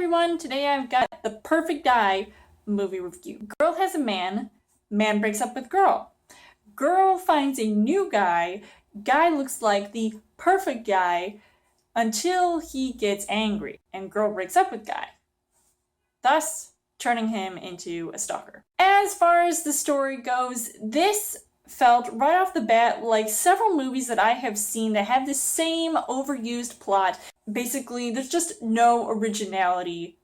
everyone, today I've got the perfect guy movie review. Girl has a man, man breaks up with girl. Girl finds a new guy, guy looks like the perfect guy until he gets angry, and girl breaks up with guy, thus turning him into a stalker. As far as the story goes, this felt right off the bat like several movies that I have seen that have the same overused plot. Basically, there's just no originality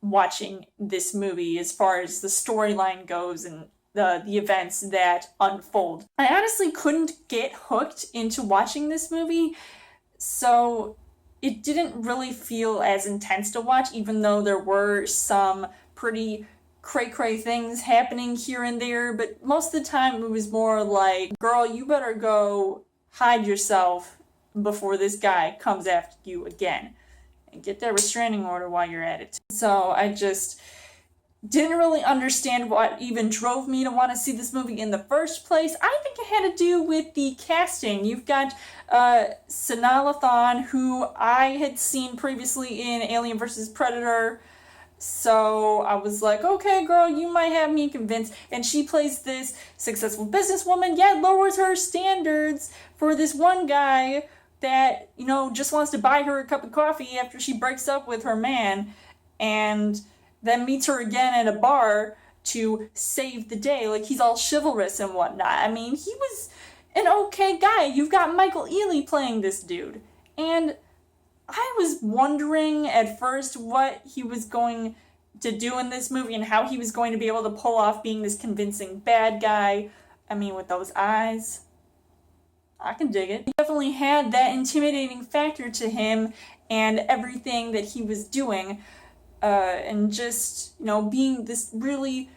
watching this movie as far as the storyline goes and the events that unfold. I honestly couldn't get hooked into watching this movie, so it didn't really feel as intense to watch, even though there were some pretty cray-cray things happening here and there, but most of the time it was more like, girl, you better go hide yourself before this guy comes after you again. And get that restraining order while you're at it. So I just didn't really understand what even drove me to want to see this movie in the first place. I think it had to do with the casting. You've got Sanaa Lathan, who I had seen previously in Alien vs. Predator. So I was like, okay, girl, you might have me convinced. And she plays this successful businesswoman, yet lowers her standards for this one guy that, you know, just wants to buy her a cup of coffee after she breaks up with her man, and then meets her again at a bar to save the day. Like, he's all chivalrous and whatnot. I mean, he was an okay guy. You've got Michael Ealy playing this dude. And I was wondering at first what he was going to do in this movie and how he was going to be able to pull off being this convincing bad guy. I mean, with those eyes, I can dig it. He definitely had that intimidating factor to him and everything that he was doing, and just, you know, being this really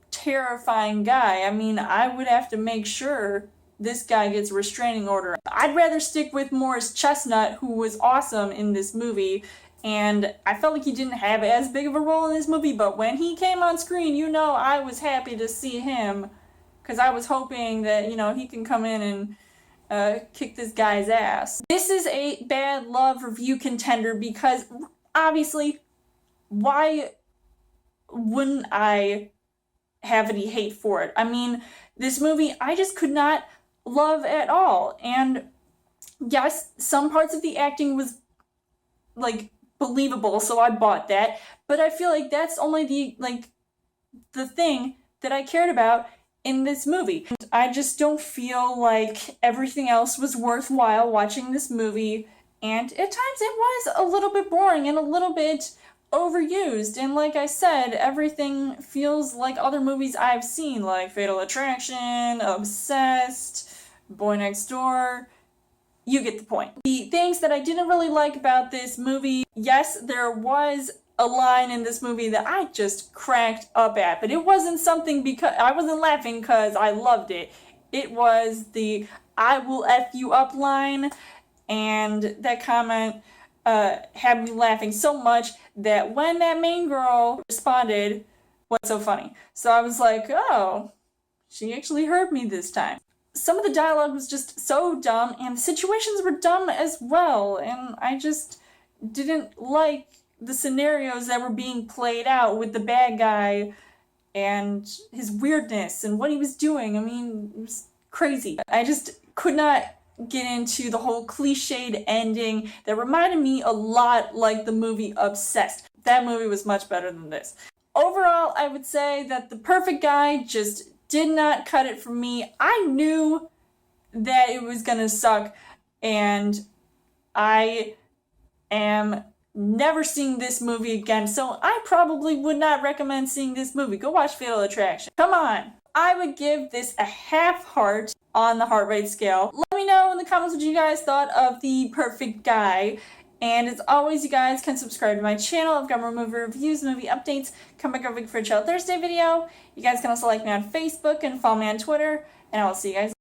terrifying guy. I mean, I would have to make sure this guy gets a restraining order. I'd rather stick with Morris Chestnut, who was awesome in this movie, and I felt like he didn't have as big of a role in this movie, but when he came on screen, you know, I was happy to see him, because I was hoping that, you know, he can come in and kick this guy's ass. This is a bad love review contender because, obviously, why wouldn't I have any hate for it? I mean, this movie, I just could not love at all. And yes, some parts of the acting was, like, believable, so I bought that. But I feel like that's only the thing that I cared about in this movie. And I just don't feel like everything else was worthwhile watching this movie. And at times it was a little bit boring and a little bit overused, and like I said, everything feels like other movies I've seen, like Fatal Attraction, Obsessed, Boy Next Door. You get the point. The things that I didn't really like about this movie, yes, there was a line in this movie that I just cracked up at, but it wasn't something because I wasn't laughing because I loved it. It was the "I will F you up" line, and that comment had me laughing so much that when that main girl responded, "What's so funny?" So I was like, oh, she actually heard me this time. Some of the dialogue was just so dumb, and the situations were dumb as well, and I just didn't like the scenarios that were being played out with the bad guy and his weirdness and what he was doing. I mean, it was crazy. I just could not get into the whole cliched ending that reminded me a lot like the movie Obsessed. That movie was much better than this. Overall, I would say that The Perfect Guy just did not cut it for me. I knew that it was gonna suck, and I am never seeing this movie again, so I probably would not recommend seeing this movie. Go watch Fatal Attraction. Come on. I would give this a half heart on the heart rate scale. Let me know in the comments what you guys thought of The Perfect Guy. And as always, you guys can subscribe to my channel. I've got more movie reviews, movie updates. Come back every week for a Chill Thursday video. You guys can also like me on Facebook and follow me on Twitter. And I will see you guys